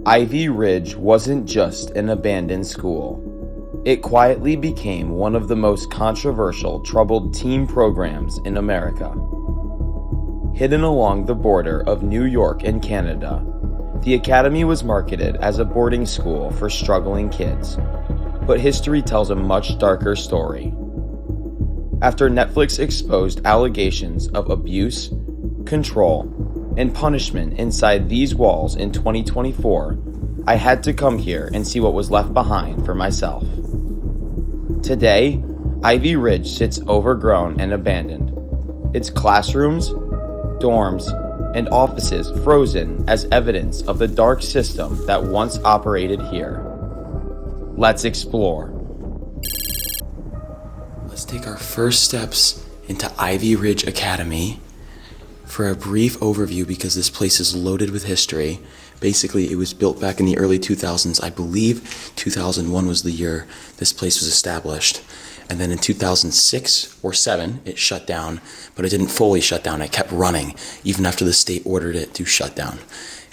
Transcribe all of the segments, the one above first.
Ivy Ridge wasn't just an abandoned school. It quietly became one of the most controversial troubled teen programs in America. Hidden along the border of New York and Canada, the academy was marketed as a boarding school for struggling kids, but history tells a much darker story. After Netflix exposed allegations of abuse, control, and punishment inside these walls in 2024, I had to come here and see what was left behind for myself. Today, Ivy Ridge sits overgrown and abandoned. Its classrooms, dorms, and offices frozen as evidence of the dark system that once operated here. Let's explore. Let's take our first steps into Ivy Ridge Academy. For a brief overview, because this place is loaded with history. Basically, it was built back in the early 2000s. I believe 2001 was the year this place was established. And then in 2006 or 7, it shut down, but it didn't fully shut down. It kept running, even after the state ordered it to shut down.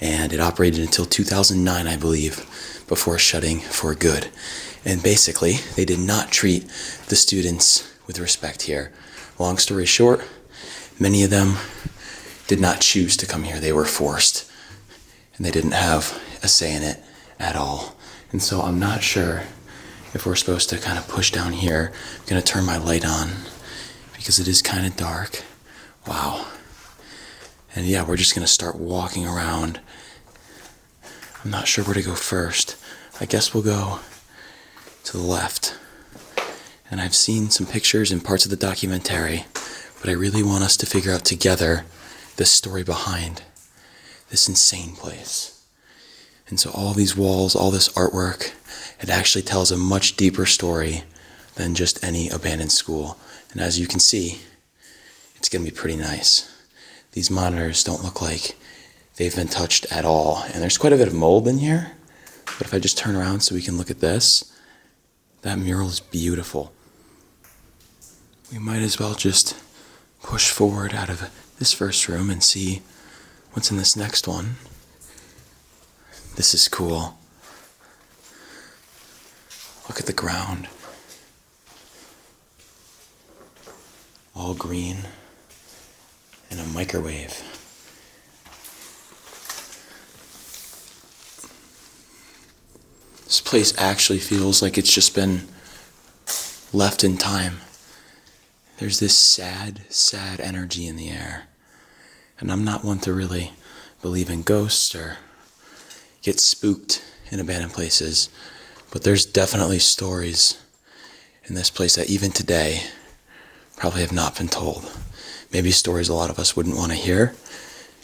And it operated until 2009, I believe, before shutting for good. And basically, they did not treat the students with respect here. Long story short, many of them did not choose to come here. They were forced, and they didn't have a say in it at all. And so I'm not sure if we're supposed to kind of push down here. I'm gonna turn my light on because it is kind of dark. Wow. And yeah, we're just gonna start walking around. I'm not sure where to go first. I guess we'll go to the left. And I've seen some pictures and parts of the documentary, but I really want us to figure out together the story behind this insane place. And so all these walls, all this artwork, it actually tells a much deeper story than just any abandoned school. And as you can see, it's gonna be pretty nice. These monitors don't look like they've been touched at all. And there's quite a bit of mold in here. But if I just turn around so we can look at this, that mural is beautiful. We might as well just push forward out of this first room and see what's in this next one. This is cool. Look at the ground. All green and a microwave. This place actually feels like it's just been left in time. There's this sad, sad energy in the air. And I'm not one to really believe in ghosts or get spooked in abandoned places, but there's definitely stories in this place that even today probably have not been told. Maybe stories a lot of us wouldn't want to hear,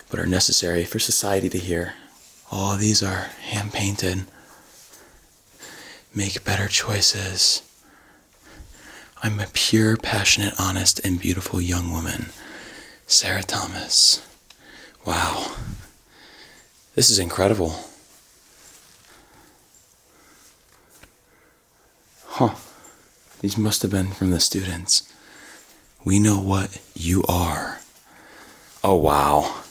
but are necessary for society to hear. All of these are hand-painted. Make better choices. I'm a pure, passionate, honest, and beautiful young woman. Sarah Thomas. Wow. This is incredible. Huh. These must have been from the students. We know what you are. Oh, wow.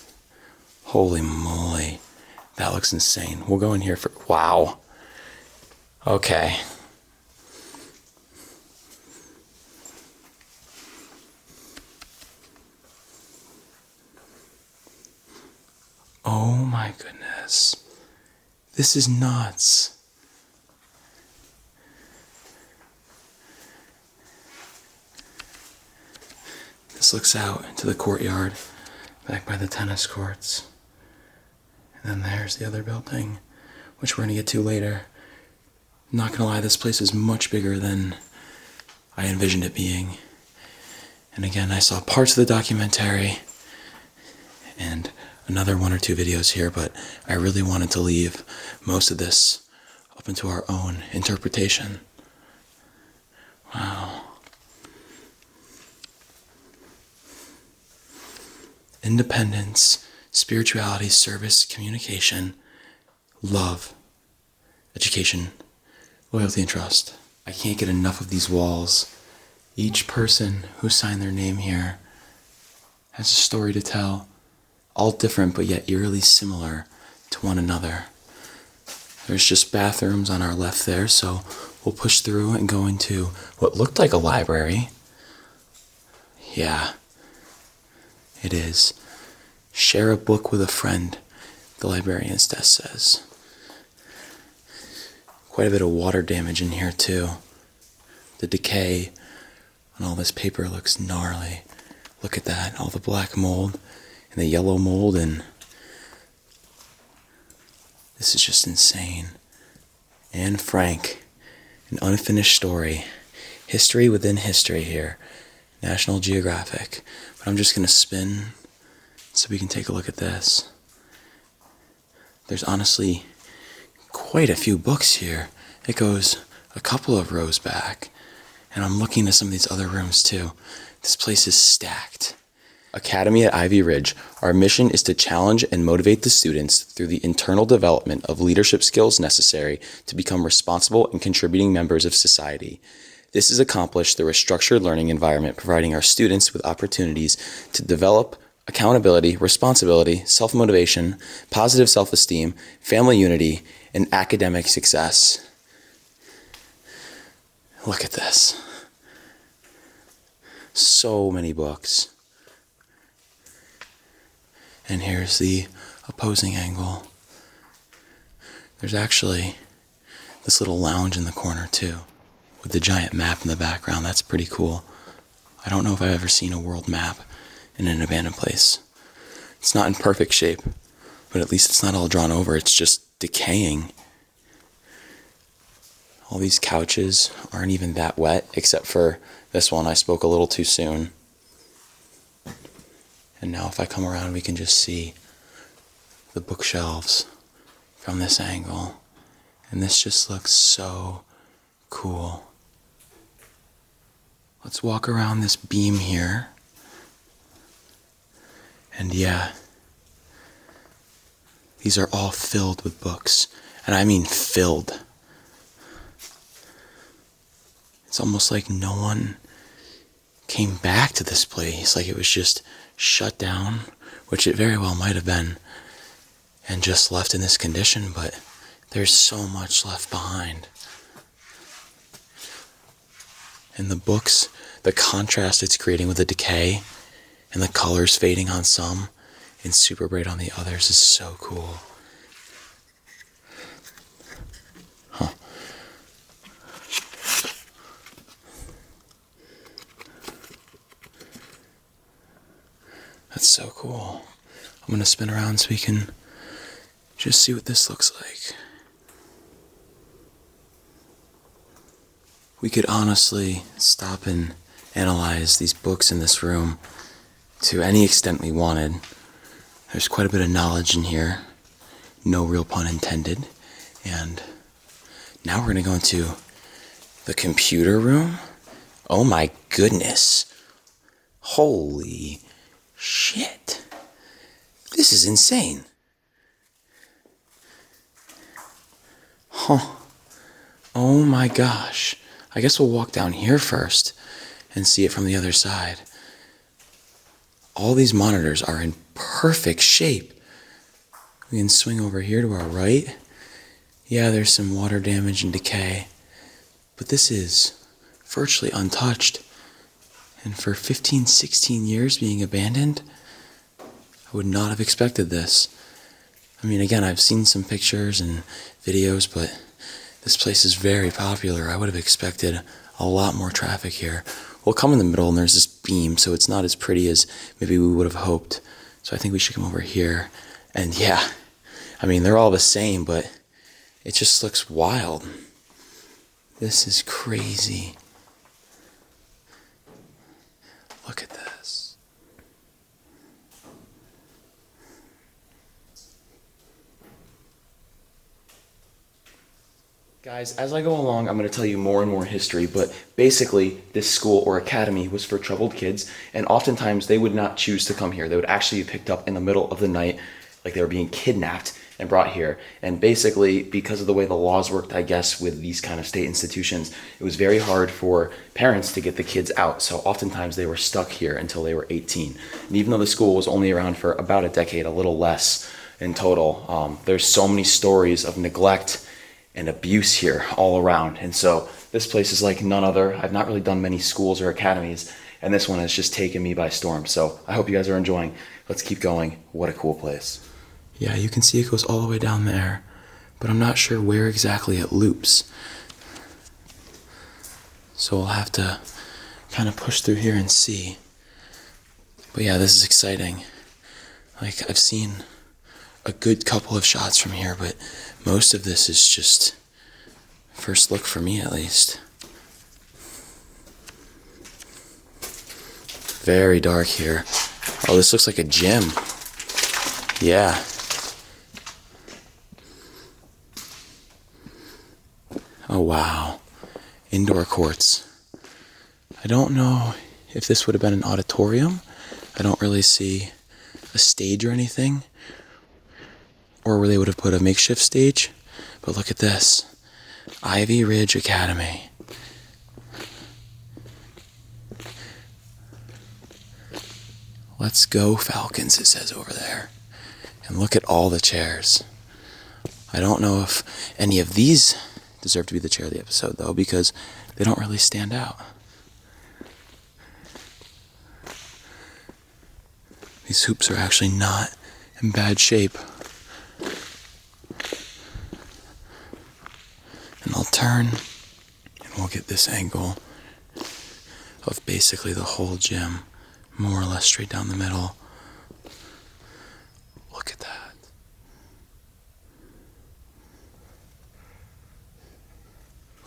Holy moly. That looks insane. We'll go in here for... Wow. Okay. Oh my goodness. This is nuts. This looks out into the courtyard back by the tennis courts. And then there's the other building, which we're going to get to later. I'm not going to lie, this place is much bigger than I envisioned it being. And again, I saw parts of the documentary and another 1 or 2 videos here, but I really wanted to leave most of this up into our own interpretation. Wow. Independence, spirituality, service, communication, love, education, loyalty, and trust. I can't get enough of these walls. Each person who signed their name here has a story to tell, all different but yet eerily similar to one another. There's just bathrooms on our left there, so we'll push through and go into what looked like a library. Yeah, it is. Share a book with a friend, the librarian's desk says. Quite a bit of water damage in here too. The decay on all this paper looks gnarly. Look at that, all the black mold and the yellow mold, and this is just insane. Anne Frank, an unfinished story. History within history here. National Geographic. But I'm just gonna spin so we can take a look at this. There's honestly quite a few books here. It goes a couple of rows back. And I'm looking at some of these other rooms too. This place is stacked. Academy at Ivy Ridge, our mission is to challenge and motivate the students through the internal development of leadership skills necessary to become responsible and contributing members of society. This is accomplished through a structured learning environment providing our students with opportunities to develop accountability, responsibility, self-motivation, positive self-esteem, family unity, and academic success. Look at this. So many books. And here's the opposing angle. There's actually this little lounge in the corner too, with the giant map in the background. That's pretty cool. I don't know if I've ever seen a world map in an abandoned place. It's not in perfect shape, but at least it's not all drawn over. It's just decaying. All these couches aren't even that wet, except for this one. I spoke a little too soon. And now if I come around, we can just see the bookshelves from this angle. And this just looks so cool. Let's walk around this beam here. And yeah, these are all filled with books. And I mean filled. It's almost like no one came back to this place. Like it was just shut down, which it very well might have been, and just left in this condition, but there's so much left behind. And the books, the contrast it's creating with the decay and the colors fading on some and super bright on the others is so cool. Huh. That's so cool. I'm going to spin around so we can just see what this looks like. We could honestly stop and analyze these books in this room to any extent we wanted. There's quite a bit of knowledge in here. No real pun intended. And now we're going to go into the computer room. Oh my goodness. Holy shit. This is insane. Huh. Oh my gosh. I guess we'll walk down here first and see it from the other side. All these monitors are in perfect shape. We can swing over here to our right. Yeah, there's some water damage and decay, but this is virtually untouched. And for 15, 16 years being abandoned, I would not have expected this. I mean, again, I've seen some pictures and videos, but this place is very popular. I would have expected a lot more traffic here. We'll come in the middle and there's this beam, so it's not as pretty as maybe we would have hoped. So I think we should come over here. And yeah, I mean, they're all the same, but it just looks wild. This is crazy. Look at this. Guys, as I go along, I'm going to tell you more and more history, but basically this school or academy was for troubled kids, and oftentimes they would not choose to come here. They would actually be picked up in the middle of the night, like they were being kidnapped and brought here. And basically, because of the way the laws worked, I guess, with these kind of state institutions, it was very hard for parents to get the kids out. So oftentimes they were stuck here until they were 18. And even though the school was only around for about a decade, a little less in total, there's so many stories of neglect and abuse here all around. And so this place is like none other. I've not really done many schools or academies, and this one has just taken me by storm. So I hope you guys are enjoying. Let's keep going. What a cool place. Yeah, you can see it goes all the way down there, but I'm not sure where exactly it loops. So we'll have to kind of push through here and see. But yeah, this is exciting. Like, I've seen a good couple of shots from here, but most of this is just first look for me, at least. Very dark here. Oh, this looks like a gym. Yeah. Oh, wow. Indoor courts. I don't know if this would have been an auditorium. I don't really see a stage or anything, or where they would have put a makeshift stage. But look at this. Ivy Ridge Academy. Let's go Falcons, it says over there. And look at all the chairs. I don't know if any of these deserve to be the chair of the episode, though, because they don't really stand out. These hoops are actually not in bad shape. And I'll turn, and we'll get this angle of basically the whole gym, more or less straight down the middle. Look at that.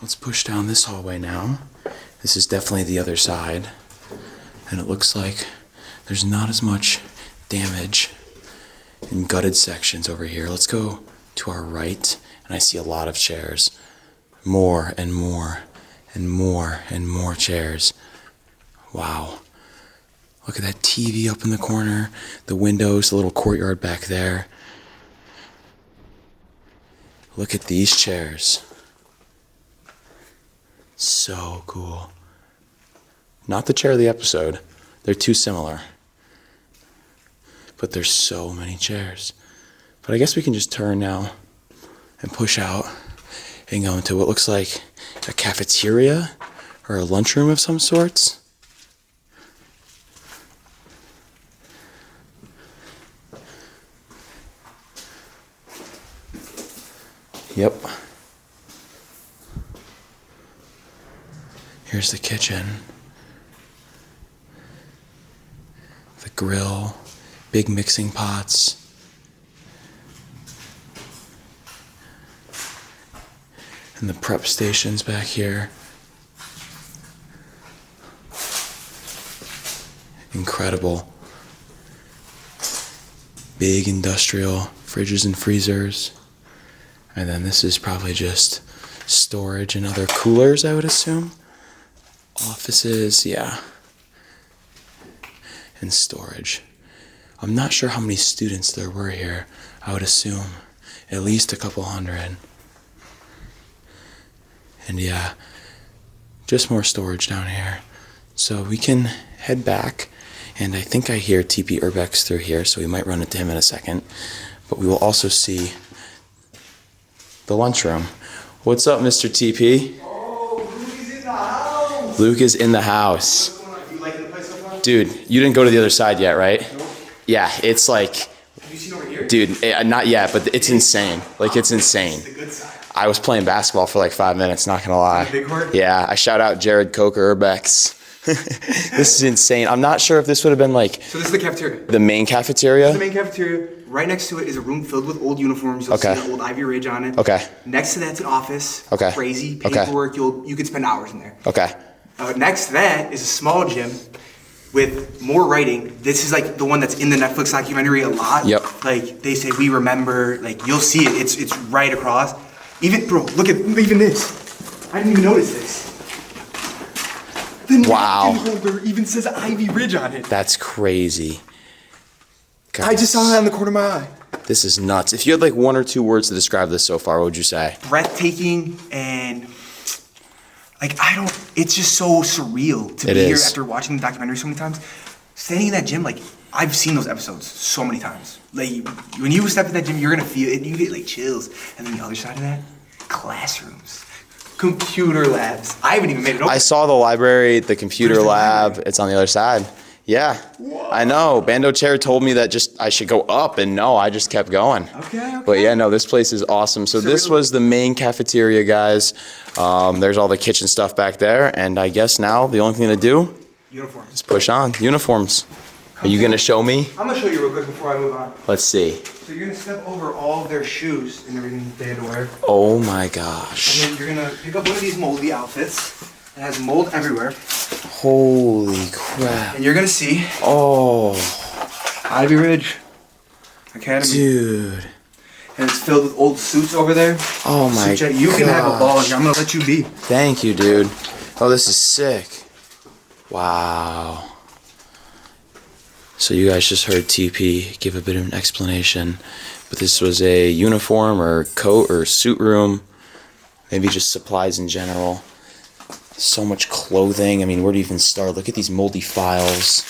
Let's push down this hallway now. This is definitely the other side, and it looks like there's not as much damage in gutted sections over here. Let's go to our right, and I see a lot of chairs. More and more and more and more chairs. Wow. Look at that TV up in the corner, the windows, the little courtyard back there. Look at these chairs. So cool. Not the chair of the episode. They're too similar. But there's so many chairs. But I guess we can just turn now and push out and go into what looks like a cafeteria or a lunchroom of some sorts. Yep. Here's the kitchen. The grill, big mixing pots. And the prep stations back here. Incredible. Big industrial fridges and freezers. And then this is probably just storage and other coolers, I would assume. Offices, yeah. And storage. I'm not sure how many students there were here. I would assume at least a couple hundred. And yeah, just more storage down here. So we can head back, and I think I hear TP Urbex through here, so we might run into him in a second. But we will also see the lunchroom. What's up, Mr. TP? Oh, Luke is in the house. Luke is in the house. What's going on? Do you like the place so far? Dude, you didn't go to the other side yet, right? Nope. Yeah, it's like, Have you seen over here? dude, not yet, but it's insane. Like, it's insane. It's the good side. I was playing basketball for like 5 minutes, not gonna lie. Big court? Yeah, I shout out Jared Coker Urbex. This is insane. I'm not sure if this would have been like So this is the cafeteria. the main cafeteria. The main cafeteria. Right next to it is a room filled with old uniforms. You'll Okay. see the old Ivy Ridge on it. Okay. Next to that's an office. Okay. Crazy Okay. paperwork. You could spend hours in there. Okay. Next to that is a small gym with more writing. This is like the one that's in the Netflix documentary a lot. Yep. Like they say, we remember. Like you'll see it. It's right across. Even bro, look at even this. I didn't even notice this. The Wow. napkin holder even says Ivy Ridge on it. That's crazy. God, I just saw that on the corner of my eye. This is nuts. If you had like one or two words to describe this so far, what would you say? Breathtaking and like it's just so surreal to It be here is. after watching the documentary so many times. Standing in that gym, like I've seen those episodes so many times. Like when you step in that gym, you're gonna feel it. You get like chills. And then the other side of that, classrooms, computer labs. I haven't even made it open. I saw the library, the computer Where's the lab. library? It's on the other side. Yeah. Whoa. I know. Bando Chair told me that just I should go up, and no, I just kept going. Okay. But yeah, no, this place is awesome. So this was the main cafeteria, guys. There's all the kitchen stuff back there, and I guess now the only thing to do Uniforms. is push on. Uniforms. Are you gonna show me? I'm gonna show you real quick before I move on. Let's see. So you're gonna step over all of their shoes and everything they had to wear. Oh my gosh. And then you're gonna pick up one of these moldy outfits. It has mold everywhere. Holy crap. And you're gonna see Oh, Ivy Ridge Academy. dude. And it's filled with old suits over there. Oh my So you can have a ball in here. I'm gonna let you be. Thank you, dude. Oh, this is sick. Wow. So you guys just heard TP give a bit of an explanation, but this was a uniform or coat or suit room, maybe just supplies in general. So much clothing. I mean, where do you even start? Look at these moldy files.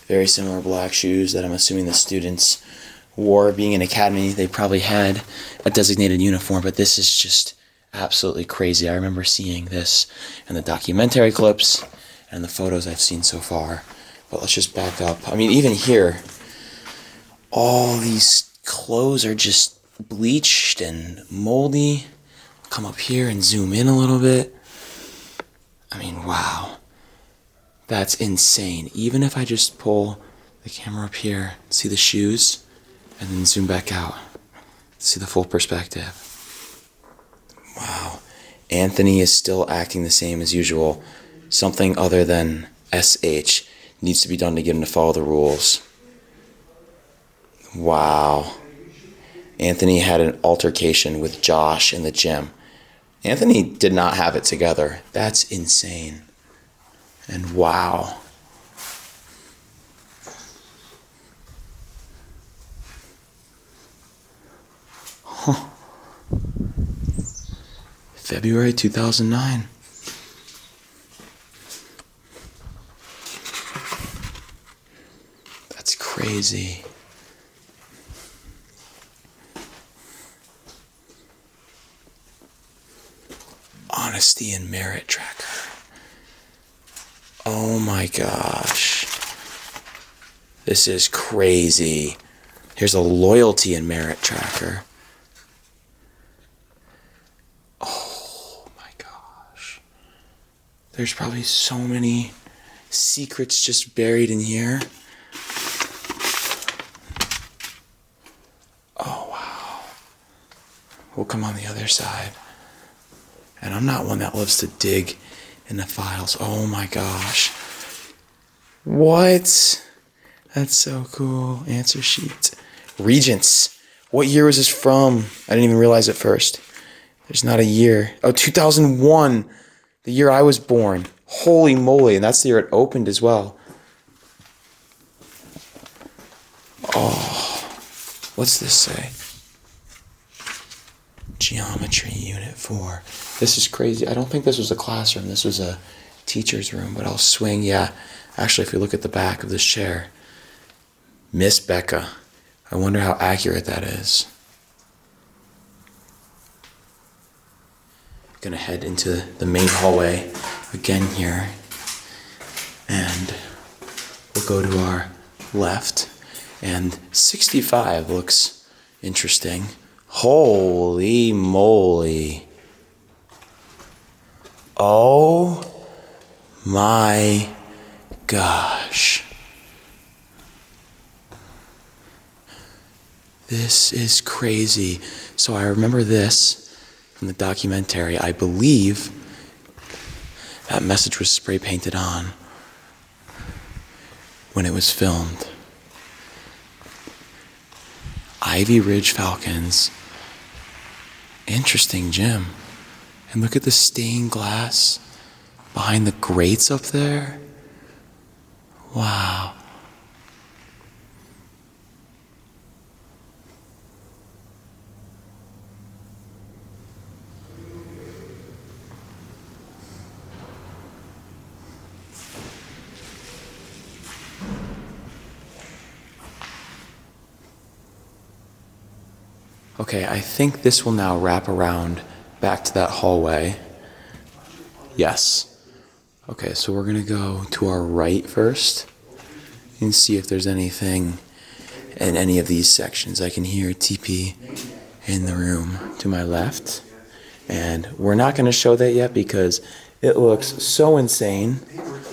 Very similar black shoes that I'm assuming the students wore. Being an academy, they probably had a designated uniform, but this is just absolutely crazy. I remember seeing this in the documentary clips and the photos I've seen so far. But let's just back up. I mean, even here, all these clothes are just bleached and moldy. Come up here and zoom in a little bit. I mean, wow. That's insane. Even if I just pull the camera up here, see the shoes, and then zoom back out, see the full perspective. Wow. Anthony is still acting the same as usual. Something other than SH needs to be done to get him to follow the rules. Wow. Anthony had an altercation with Josh in the gym. Anthony did not have it together. That's insane. And wow. Huh. February 2009. That's crazy. Honesty and merit tracker. Oh my gosh. This is crazy. Here's a loyalty and merit tracker. Oh my gosh. There's probably so many secrets just buried in here. Oh wow. We'll come on the other side. And I'm not one that loves to dig in the files. Oh my gosh. What? That's so cool. Answer sheet. Regents. What year was this from? I didn't even realize at first. There's not a year. Oh, 2001. The year I was born. Holy moly. And that's the year it opened as well. Oh. What's this say? Geometry Unit 4. This is crazy. I don't think this was a classroom. This was a teacher's room, but I'll swing. Yeah. Actually, if you look at the back of this chair, Miss Becca. I wonder how accurate that is. Gonna head into the main hallway again here. And we'll go to our left. And 65 looks interesting. Holy moly. Oh my gosh. This is crazy. So I remember this from the documentary. I believe that message was spray painted on when it was filmed. Ivy Ridge Falcons. Interesting gym. And look at the stained glass behind the grates up there. Wow. Okay, I think this will now wrap around back to that hallway. Yes. Okay, so we're gonna go to our right first and see if there's anything in any of these sections. I can hear TP in the room to my left. And we're not gonna show that yet because it looks so insane.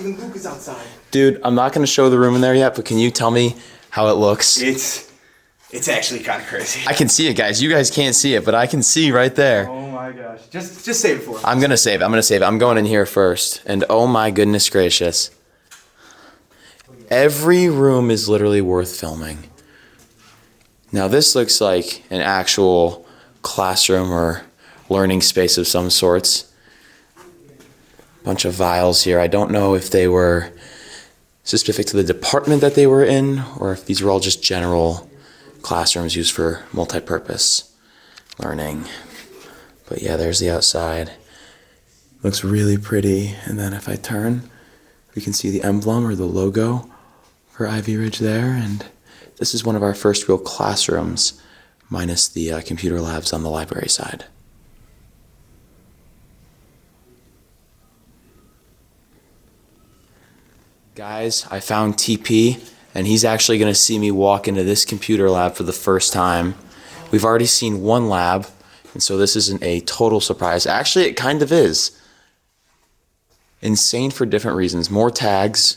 Even Luke is outside. Dude, I'm not gonna show the room in there yet, but can you tell me how it looks? It's actually kind of crazy. I can see it, guys. You guys can't see it, but I can see right there. Oh my gosh. Just save it for us. I'm gonna save it. I'm going in here first. And oh my goodness gracious. Every room is literally worth filming. Now this looks like an actual classroom or learning space of some sorts. Bunch of vials here. I don't know if they were specific to the department that they were in or if these were all just general classrooms used for multi-purpose learning. But yeah, there's the outside. Looks really pretty. And then if I turn, we can see the emblem or the logo for Ivy Ridge there. And this is one of our first real classrooms, minus the computer labs on the library side. Guys, I found TP, and he's actually going to see me walk into this computer lab for the first time. We've already seen one lab, and so this isn't a total surprise. Actually, it kind of is. Insane for different reasons. More tags,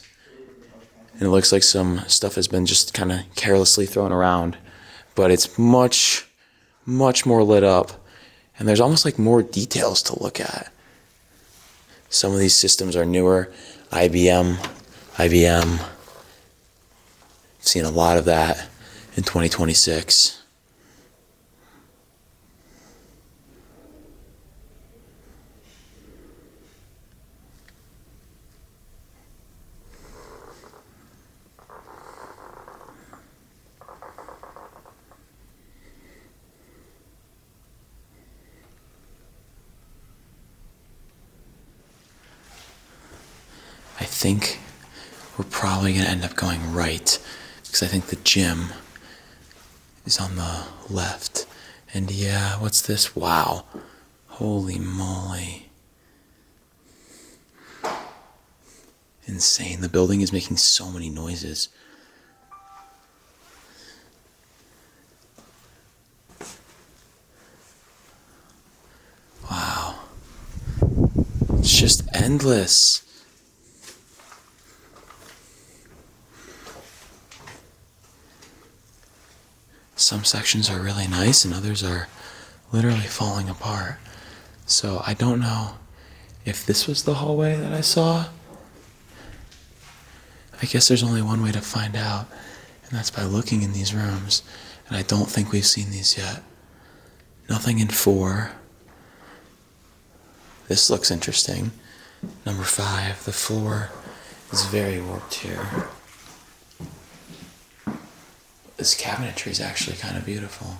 and it looks like some stuff has been just kind of carelessly thrown around. But it's much, much more lit up, and there's almost like more details to look at. Some of these systems are newer. IBM. I've seen a lot of that in 2026. I think we're probably going to end up going right because I think the gym is on the left. And yeah, what's this? Wow. Holy moly. Insane. The building is making so many noises. Wow. It's just endless. Some sections are really nice and others are literally falling apart. So I don't know if this was the hallway that I saw. I guess there's only one way to find out, and that's by looking in these rooms. And I don't think we've seen these yet. Nothing in 4. This looks interesting. Number 5, the floor is very warped here. This cabinetry is actually kind of beautiful.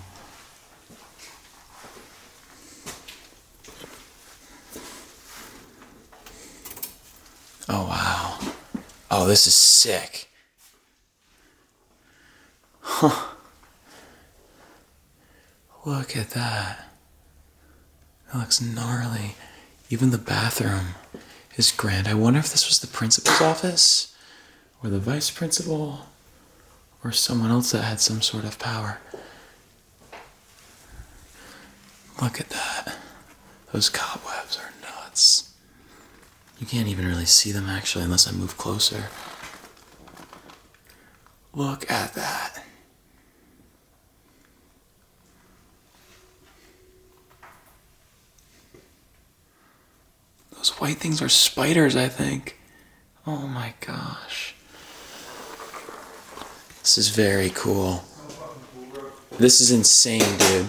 Oh, wow. Oh, this is sick. Huh. Look at that. That looks gnarly. Even the bathroom is grand. I wonder if this was the principal's office or the vice principal or someone else that had some sort of power. Look at that. Those cobwebs are nuts. You can't even really see them actually unless I move closer. Look at that. Those white things are spiders, I think. Oh my gosh. This is very cool. This is insane, dude.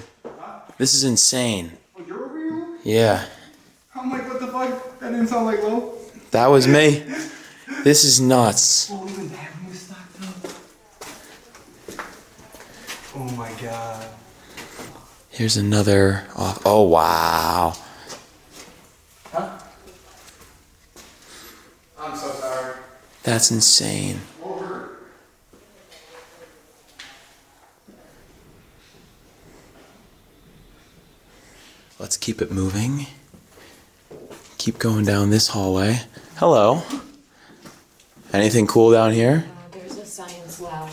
This is insane. Oh, you're over here? Yeah. I'm like, what the fuck? That didn't sound like low. That was me. This is nuts. Oh, even that room is stocked up. Oh my god. Here's another off. Oh, wow. Huh? I'm so sorry. That's insane. Over. Let's keep it moving. Keep going down this hallway. Hello. Anything cool down here? There's a science lab.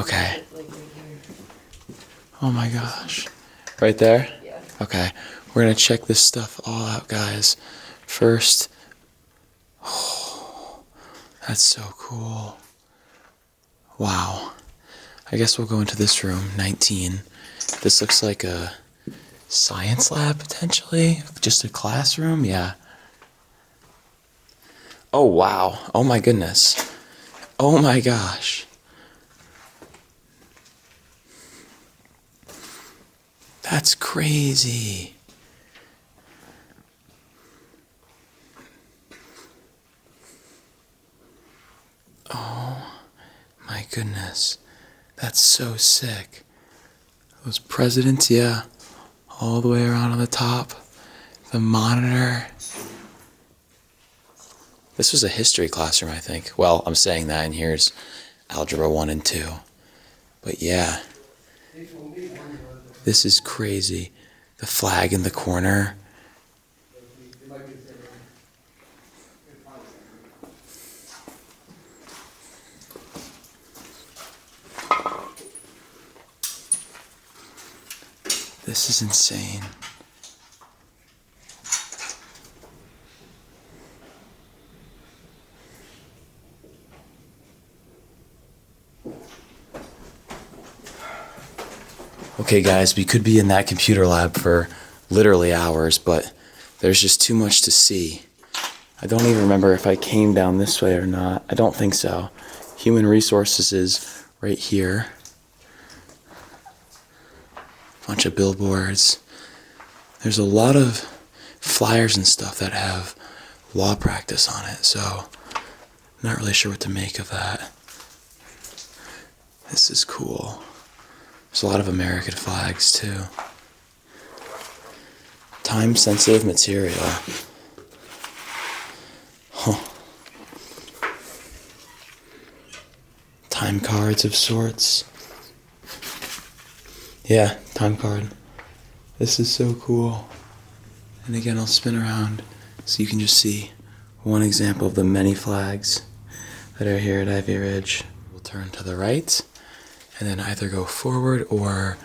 Okay. Like right here. Oh my gosh. Right there? Yeah. Okay. We're gonna check this stuff all out, guys. First. Oh, that's so cool. Wow. I guess we'll go into this room, 19. This looks like a science lab, potentially. Just a classroom, yeah. Oh, wow. Oh my goodness. Oh my gosh. That's crazy. Oh my goodness. That's so sick. Those presidents, yeah. All the way around on the top. The monitor. This was a history classroom, I think. Well, I'm saying that, and here's Algebra 1 and 2. But yeah. This is crazy. The flag in the corner. This is insane. Okay guys, we could be in that computer lab for literally hours, but there's just too much to see. I don't even remember if I came down this way or not. I don't think so. Human resources is right here. Bunch of billboards. There's a lot of flyers and stuff that have law practice on it, so I'm not really sure what to make of that. This is cool. There's a lot of American flags too. Time-sensitive material. Huh. Time cards of sorts. Yeah, time card. This is so cool. And again, I'll spin around so you can just see one example of the many flags that are here at Ivy Ridge. We'll turn to the right and then either go forward or,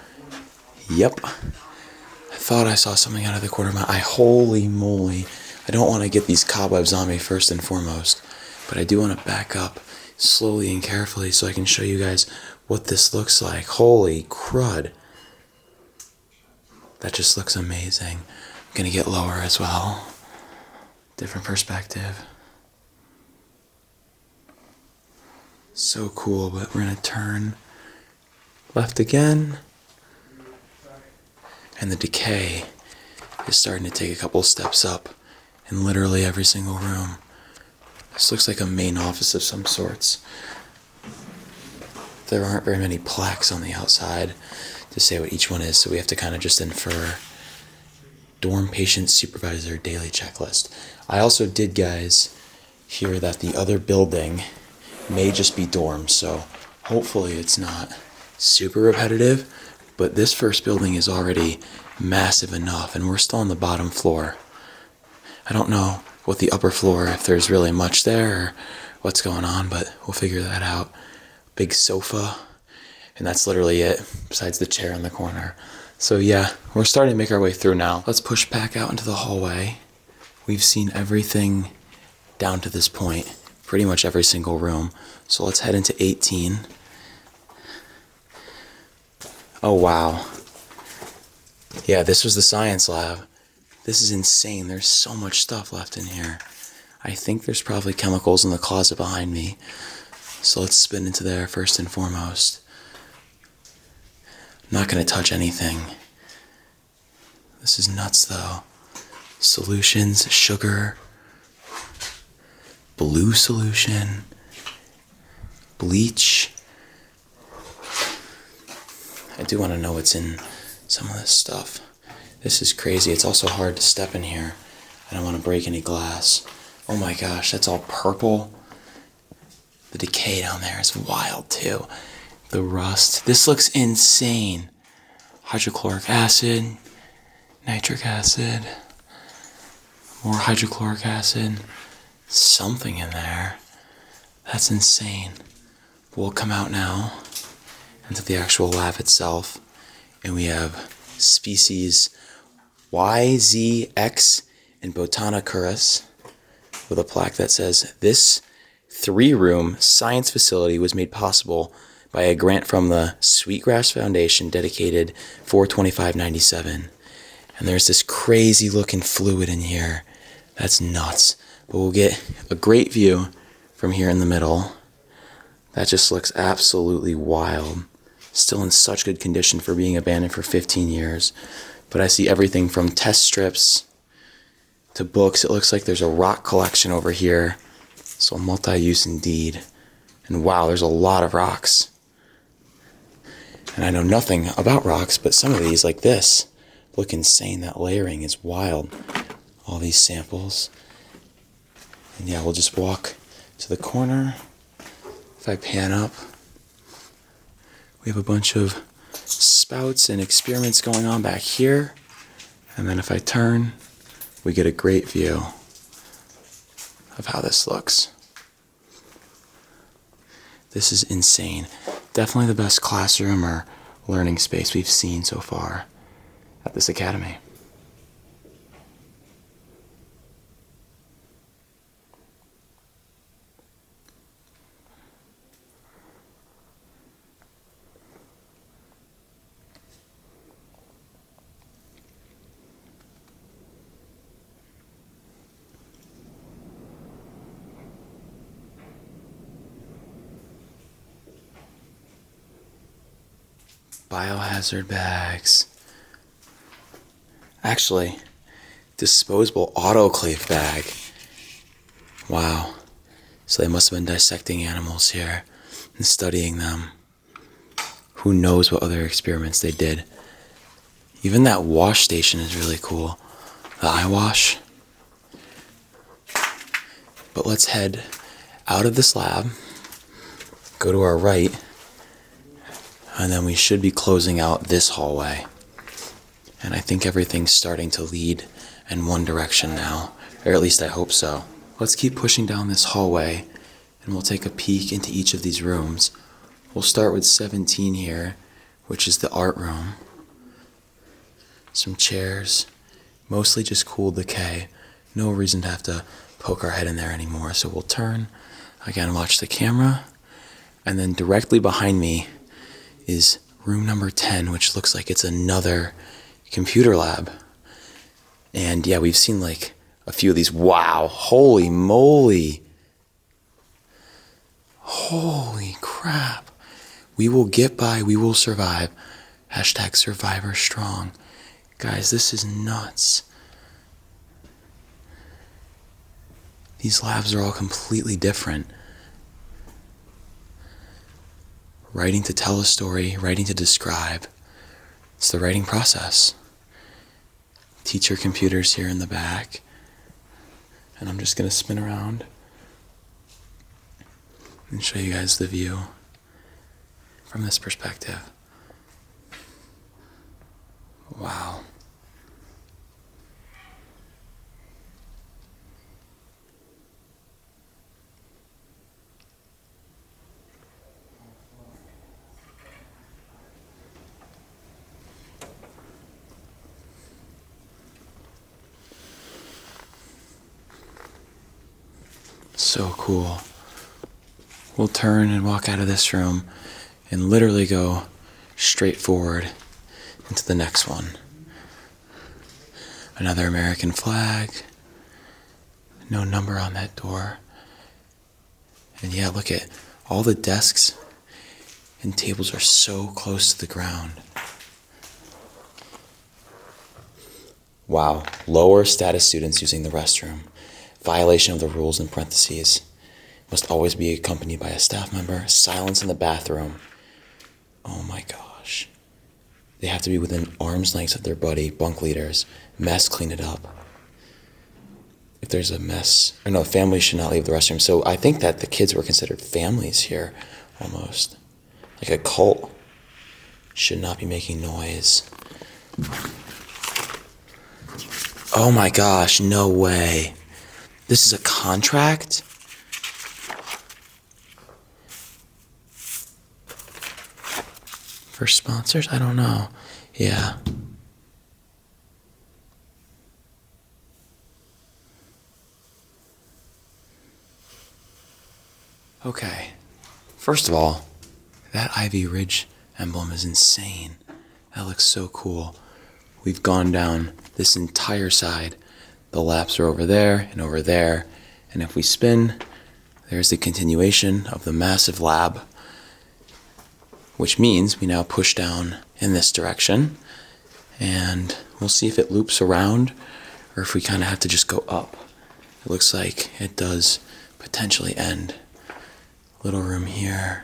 yep. I thought I saw something out of the corner of my eye. Holy moly. I don't want to get these cobwebs on me first and foremost, but I do want to back up slowly and carefully so I can show you guys what this looks like. Holy crud. That just looks amazing. I'm gonna get lower as well. Different perspective. So cool, but we're gonna turn left again. And the decay is starting to take a couple steps up in literally every single room. This looks like a main office of some sorts. There aren't very many plaques on the outside to say what each one is, so we have to kind of just infer. Dorm patient supervisor daily checklist. I also did, guys, hear that the other building may just be dorms, so hopefully it's not super repetitive, but this first building is already massive enough, and we're still on the bottom floor. I don't know what the upper floor, if there's really much there or what's going on, but we'll figure that out. Big sofa, and that's literally it, besides the chair in the corner. So yeah, we're starting to make our way through now. Let's push back out into the hallway. We've seen everything down to this point, pretty much every single room. So let's head into 18. Oh wow. Yeah, this was the science lab. This is insane. There's so much stuff left in here. I think there's probably chemicals in the closet behind me. So let's spin into there first and foremost. I'm not going to touch anything. This is nuts though. Solutions, sugar, blue solution, bleach. I do want to know what's in some of this stuff. This is crazy. It's also hard to step in here. I don't want to break any glass. Oh my gosh, that's all purple. The decay down there is wild too. The rust. This looks insane. hydrochloric acid, nitric acid, more hydrochloric acid, something in there. That's insane. We'll come out now into the actual lab itself, and we have species YZX and Botanicurus with a plaque that says, "This 3-room science facility was made possible by a grant from the Sweetgrass Foundation dedicated 4/25/97. And there's this crazy looking fluid in here. That's nuts. But we'll get a great view from here in the middle. That just looks absolutely wild. Still in such good condition for being abandoned for 15 years. But I see everything from test strips to books. It looks like there's a rock collection over here. So multi-use indeed. And wow, there's a lot of rocks. And I know nothing about rocks, but some of these, like this, look insane. That layering is wild. All these samples. And yeah, we'll just walk to the corner. If I pan up, we have a bunch of spouts and experiments going on back here. And then if I turn, we get a great view of how this looks. This is insane. Definitely the best classroom or learning space we've seen so far at this academy. Biohazard bags. Actually, disposable autoclave bag. Wow. So they must have been dissecting animals here and studying them. Who knows what other experiments they did. Even that wash station is really cool. The eye wash. But let's head out of this lab, go to our right, and then we should be closing out this hallway. And I think everything's starting to lead in one direction now, or at least I hope so. Let's keep pushing down this hallway, and we'll take a peek into each of these rooms. We'll start with 17 here, which is the art room. Some chairs, mostly just cool decay. No reason to have to poke our head in there anymore. So we'll turn, again, watch the camera, and then directly behind me is room number 10, which looks like it's another computer lab. And yeah, we've seen like a few of these. Wow, holy moly. Holy crap. We will get by, we will survive. Hashtag Survivor Strong. Guys, this is nuts. These labs are all completely different. Writing to tell a story, writing to describe. It's the writing process. Teacher computers here in the back. And I'm just going to spin around and show you guys the view from this perspective. Wow. So cool. We'll turn and walk out of this room and literally go straight forward into the next one. Another American flag. No number on that door. And yeah, look at all the desks and tables are so close to the ground. Wow, lower status students using the restroom. Violation of the rules in parentheses. Must always be accompanied by a staff member. Silence in the bathroom. Oh my gosh. They have to be within arm's length of their buddy, bunk leaders. Mess, clean it up. If there's a mess, or no, families should not leave the restroom. So I think that the kids were considered families here, almost. Like a cult. Should not be making noise. Oh my gosh, no way. This is a contract? For sponsors? I don't know. Yeah. Okay. First of all, that Ivy Ridge emblem is insane. That looks so cool. We've gone down this entire side. The laps are over there and over there. And if we spin, there's the continuation of the massive lab, which means we now push down in this direction. And we'll see if it loops around or if we kind of have to just go up. It looks like it does potentially end. Little room here.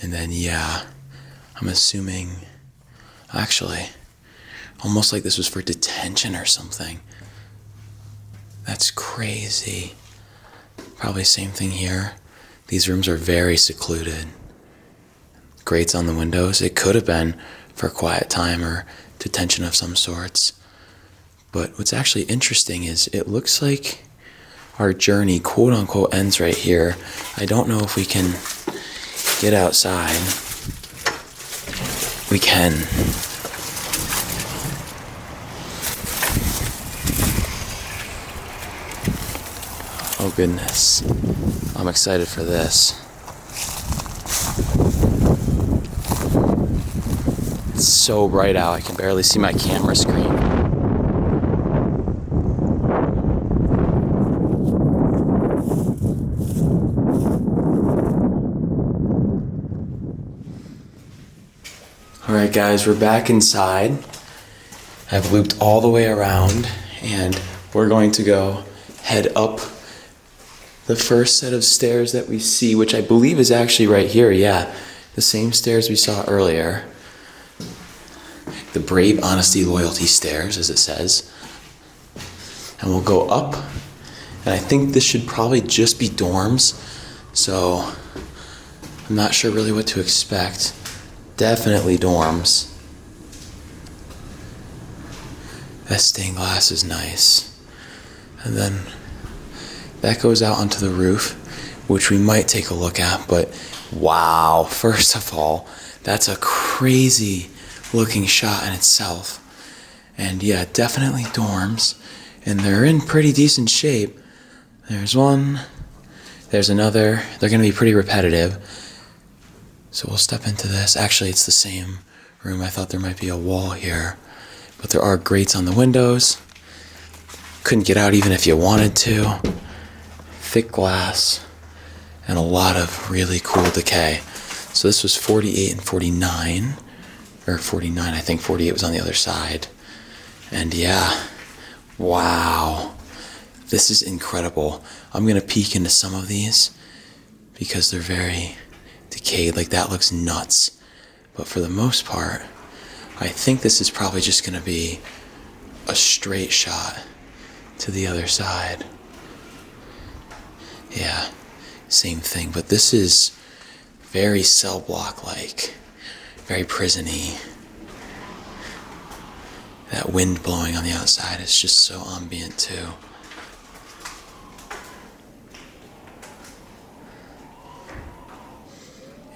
And then, yeah, I'm assuming, actually, almost like this was for detention or something. That's crazy. Probably same thing here. These rooms are very secluded. Grates on the windows. It could have been for quiet time or detention of some sorts. But what's actually interesting is it looks like our journey, quote unquote, ends right here. I don't know if we can get outside. We can. Oh goodness. I'm excited for this. It's so bright out, I can barely see my camera screen. Alright guys, we're back inside. I've looped all the way around and we're going to go head up the first set of stairs that we see, which I believe is actually right here, yeah. The same stairs we saw earlier. The Brave Honesty Loyalty stairs, as it says. And we'll go up, and I think this should probably just be dorms, so I'm not sure really what to expect. Definitely dorms. That stained glass is nice. And then that goes out onto the roof, which we might take a look at, but wow, first of all, that's a crazy looking shot in itself. And yeah, definitely dorms, and they're in pretty decent shape. There's one, there's another. They're gonna be pretty repetitive. So we'll step into this. Actually, it's the same room. I thought there might be a wall here, but there are grates on the windows. Couldn't get out even if you wanted to. Thick glass and a lot of really cool decay. So this was 48 and 49, or 49, I think 48 was on the other side. And yeah, wow, this is incredible. I'm gonna peek into some of these because they're very decayed. Like that looks nuts. But for the most part, I think this is probably just gonna be a straight shot to the other side. Yeah, same thing, but this is very cell block like, very prison-y. That wind blowing on the outside is just so ambient too.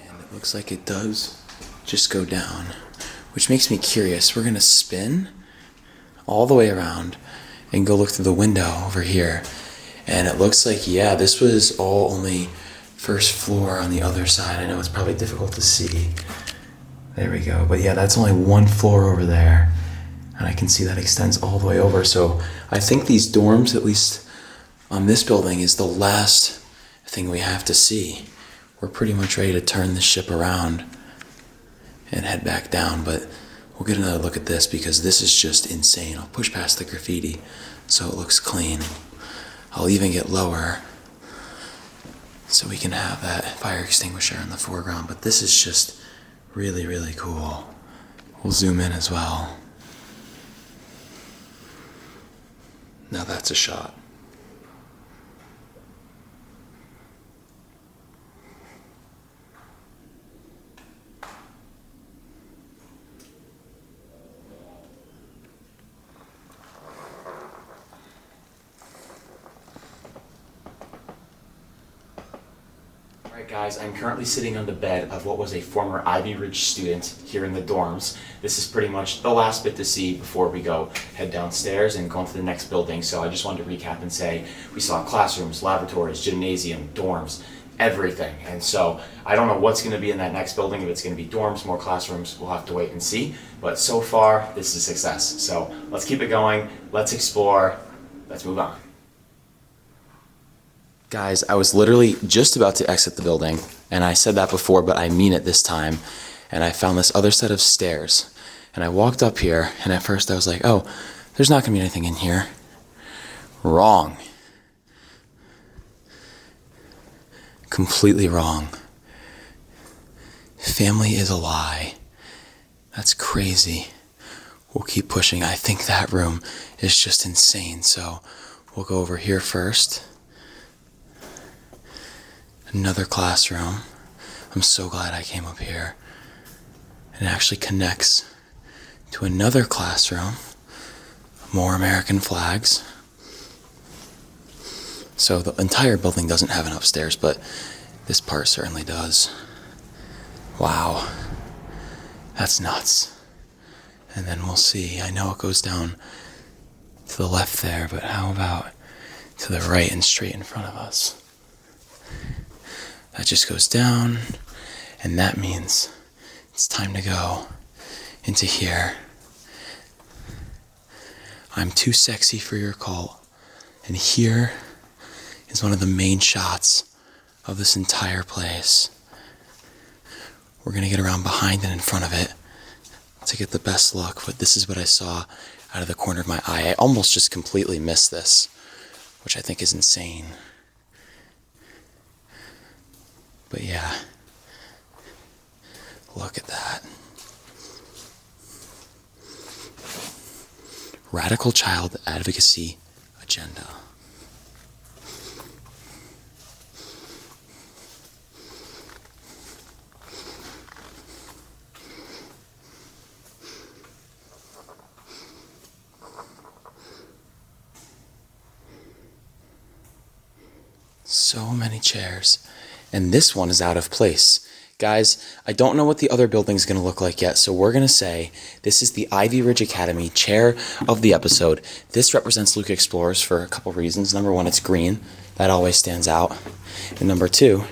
And it looks like it does just go down, which makes me curious. We're gonna spin all the way around and go look through the window over here. And it looks like, yeah, this was all only first floor on the other side. I know it's probably difficult to see. There we go. But yeah, that's only one floor over there. And I can see that extends all the way over. So I think these dorms, at least on this building, is the last thing we have to see. We're pretty much ready to turn this ship around and head back down. But we'll get another look at this because this is just insane. I'll push past the graffiti so it looks clean. I'll even get lower so we can have that fire extinguisher in the foreground. But this is just really, really cool. We'll zoom in as well. Now that's a shot. Alright guys, I'm currently sitting on the bed of what was a former Ivy Ridge student here in the dorms. This is pretty much the last bit to see before we go head downstairs and go into the next building. So I just wanted to recap and say we saw classrooms, laboratories, gymnasium, dorms, everything. And so I don't know what's going to be in that next building. If it's going to be dorms, more classrooms, we'll have to wait and see. But so far, this is a success. So let's keep it going. Let's explore. Let's move on. Guys, I was literally just about to exit the building, and I said that before, but I mean it this time, and I found this other set of stairs, and I walked up here, and at first I was like, oh, there's not gonna be anything in here. Wrong. Completely wrong. Family is a lie. That's crazy. We'll keep pushing. I think that room is just insane, so we'll go over here first. Another classroom. I'm so glad I came up here. It actually connects to another classroom. More American flags. So the entire building doesn't have an upstairs, but this part certainly does. Wow. That's nuts. And then we'll see. I know it goes down to the left there, but how about to the right and straight in front of us? That just goes down, and that means it's time to go into here. I'm too sexy for your cult, and here is one of the main shots of this entire place. We're gonna get around behind and in front of it to get the best look, but this is what I saw out of the corner of my eye. I almost just completely missed this, which I think is insane. But yeah, look at that. Radical child advocacy agenda. So many chairs. And this one is out of place. Guys, I don't know what the other building's gonna look like yet, so we're gonna say this is the Ivy Ridge Academy chair of the episode. This represents Luke Explorers for a couple reasons. Number one, it's green. That always stands out. And number two,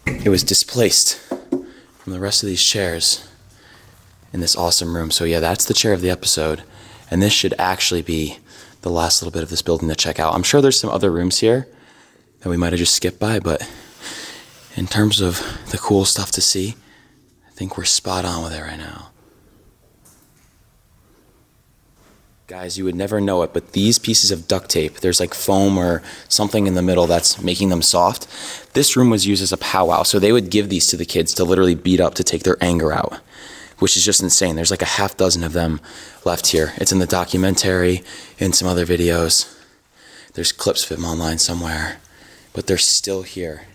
it was displaced from the rest of these chairs in this awesome room. So yeah, that's the chair of the episode. And this should actually be the last little bit of this building to check out. I'm sure there's some other rooms here that we might have just skipped by, but in terms of the cool stuff to see, I think we're spot on with it right now. Guys, you would never know it, but these pieces of duct tape, there's like foam or something in the middle that's making them soft. This room was used as a powwow, so they would give these to the kids to literally beat up to take their anger out, which is just insane. There's like a half dozen of them left here. It's in the documentary, in some other videos. There's clips of them online somewhere, but they're still here.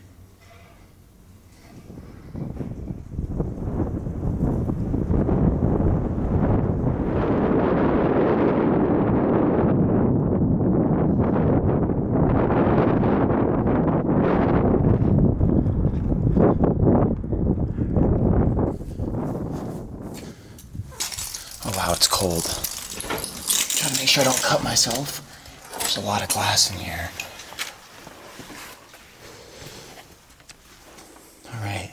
Oh wow, it's cold. Trying to make sure I don't cut myself. There's a lot of glass in here. All right.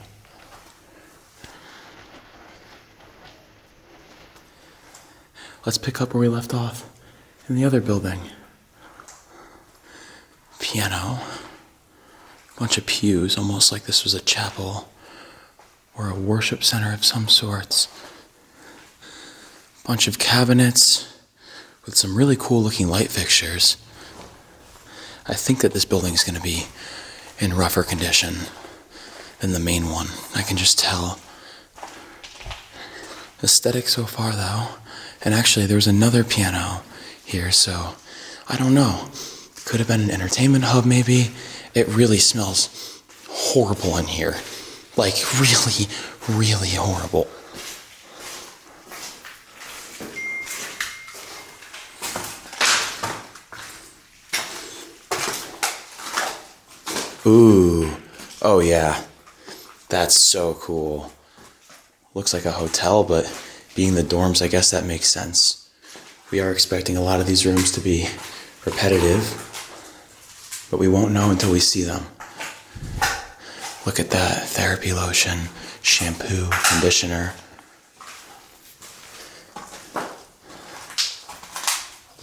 Let's pick up where we left off in the other building. Piano. A bunch of pews, almost like this was a chapel or a worship center of some sorts. Bunch of cabinets with some really cool looking light fixtures. I think that this building is going to be in rougher condition than the main one. I can just tell. Aesthetic so far though. And actually there's another piano here, so I don't know. Could have been an entertainment hub maybe. It really smells horrible in here. Like really, really horrible. Ooh, Oh yeah, that's so cool. Looks like a hotel, but being the dorms, I guess that makes sense. We are expecting a lot of these rooms to be repetitive, but we won't know until we see them. Look at that, therapy lotion, shampoo, conditioner.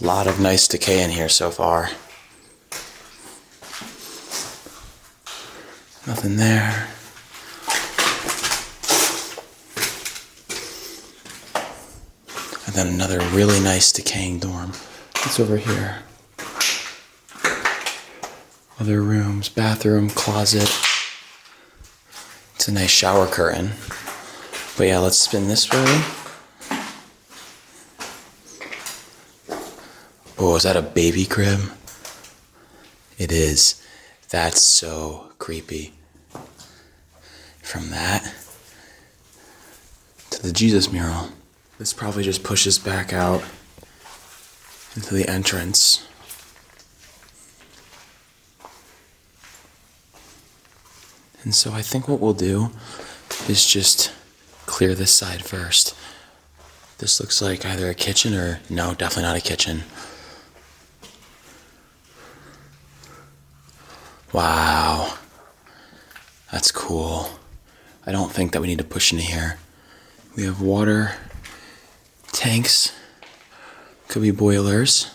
A lot of nice decay in here so far. Nothing there. And then another really nice decaying dorm. What's over here? Other rooms, bathroom, closet. It's a nice shower curtain. But yeah, let's spin this way. Oh, is that a baby crib? It is. That's so creepy. From that to the Jesus mural. This probably just pushes back out into the entrance. And so I think what we'll do is just clear this side first. This looks like either a kitchen or, no, definitely not a kitchen. Wow, that's cool. I don't think that we need to push into here. We have water tanks, could be boilers,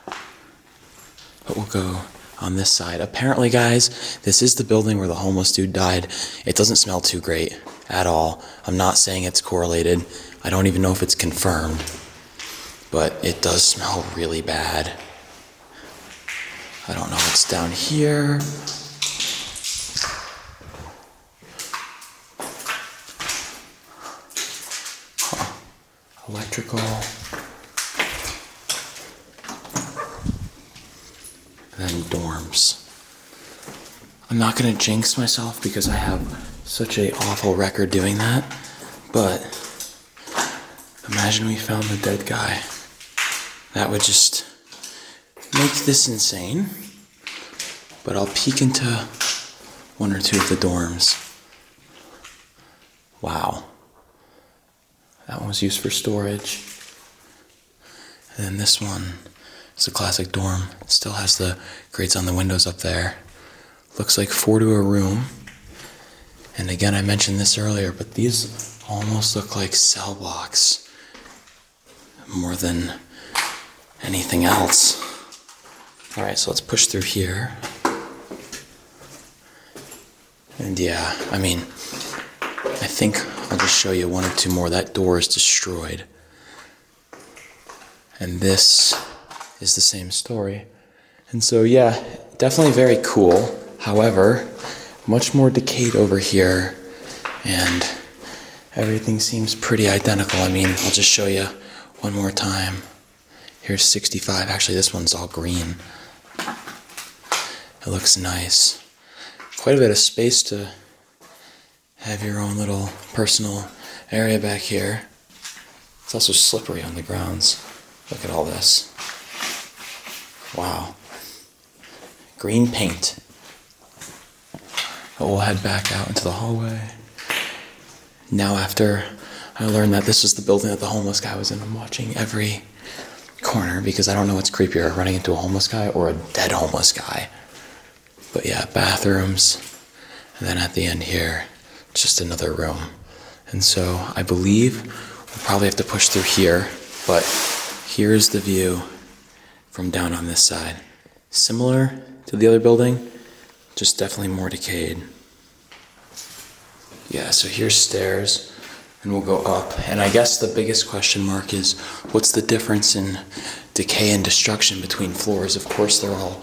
but we'll go on this side. Apparently, guys, this is the building where the homeless dude died. It doesn't smell too great at all. I'm not saying it's correlated. I don't even know if it's confirmed, but it does smell really bad. I don't know what's down here. Huh. Electrical. And then dorms. I'm not gonna jinx myself because I have such an awful record doing that, but imagine we found the dead guy. That would just make this insane. But I'll peek into one or two of the dorms. Wow. That one was used for storage. And then this one is a classic dorm. It still has the grates on the windows up there. Looks like 4 to a room. And again, I mentioned this earlier, but these almost look like cell blocks more than anything else. All right, so let's push through here. And yeah, I mean, I think I'll just show you one or two more. That door is destroyed. And this is the same story. And so yeah, definitely very cool. However, much more decayed over here, and everything seems pretty identical. I mean, I'll just show you one more time. Here's 65. Actually, this one's all green. It looks nice. Quite a bit of space to have your own little personal area back here. It's also slippery on the grounds. Look at all this. Wow. Green paint. But we'll head back out into the hallway. Now after I learned that this was the building that the homeless guy was in, I'm watching every corner because I don't know what's creepier, running into a homeless guy or a dead homeless guy. But yeah, bathrooms, and then at the end here, just another room. And so I believe we'll probably have to push through here, but here's the view from down on this side. Similar to the other building, just definitely more decayed. Yeah, so here's stairs, and we'll go up. And I guess the biggest question mark is, what's the difference in decay and destruction between floors? Of course, they're all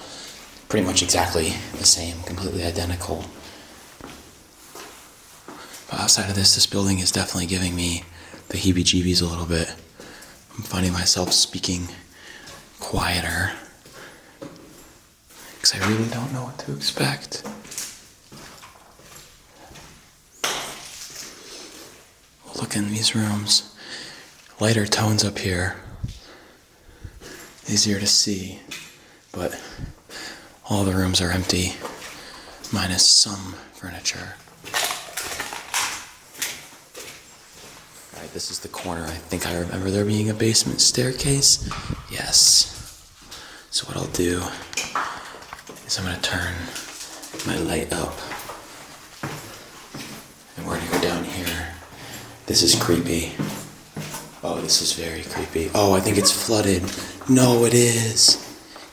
pretty much exactly the same, completely identical. But outside of this, this building is definitely giving me the heebie-jeebies a little bit. I'm finding myself speaking quieter because I really don't know what to expect. Look in these rooms. Lighter tones up here. Easier to see, but all the rooms are empty. minus some furniture. Alright, this is the corner. I think I remember there being a basement staircase. Yes. So what I'll do is I'm gonna turn my light up. And we're gonna go down here. This is creepy. Oh, this is very creepy. Oh, I think it's flooded. No, it is.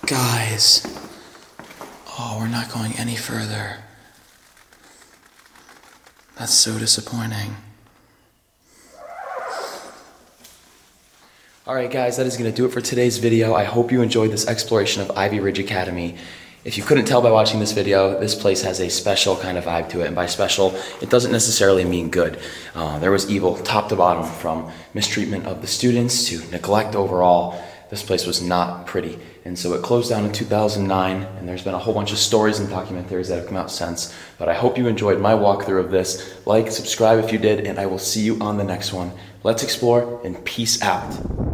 Guys. Oh, we're not going any further. That's so disappointing. Alright guys, that is going to do it for today's video. I hope you enjoyed this exploration of Ivy Ridge Academy. If you couldn't tell by watching this video, this place has a special kind of vibe to it, and by special, it doesn't necessarily mean good. There was evil top to bottom, from mistreatment of the students to neglect overall. This place was not pretty, and so it closed down in 2009, and there's been a whole bunch of stories and documentaries that have come out since. But I hope you enjoyed my walkthrough of this. Like, subscribe if you did, and I will see you on the next one. Let's explore, and peace out.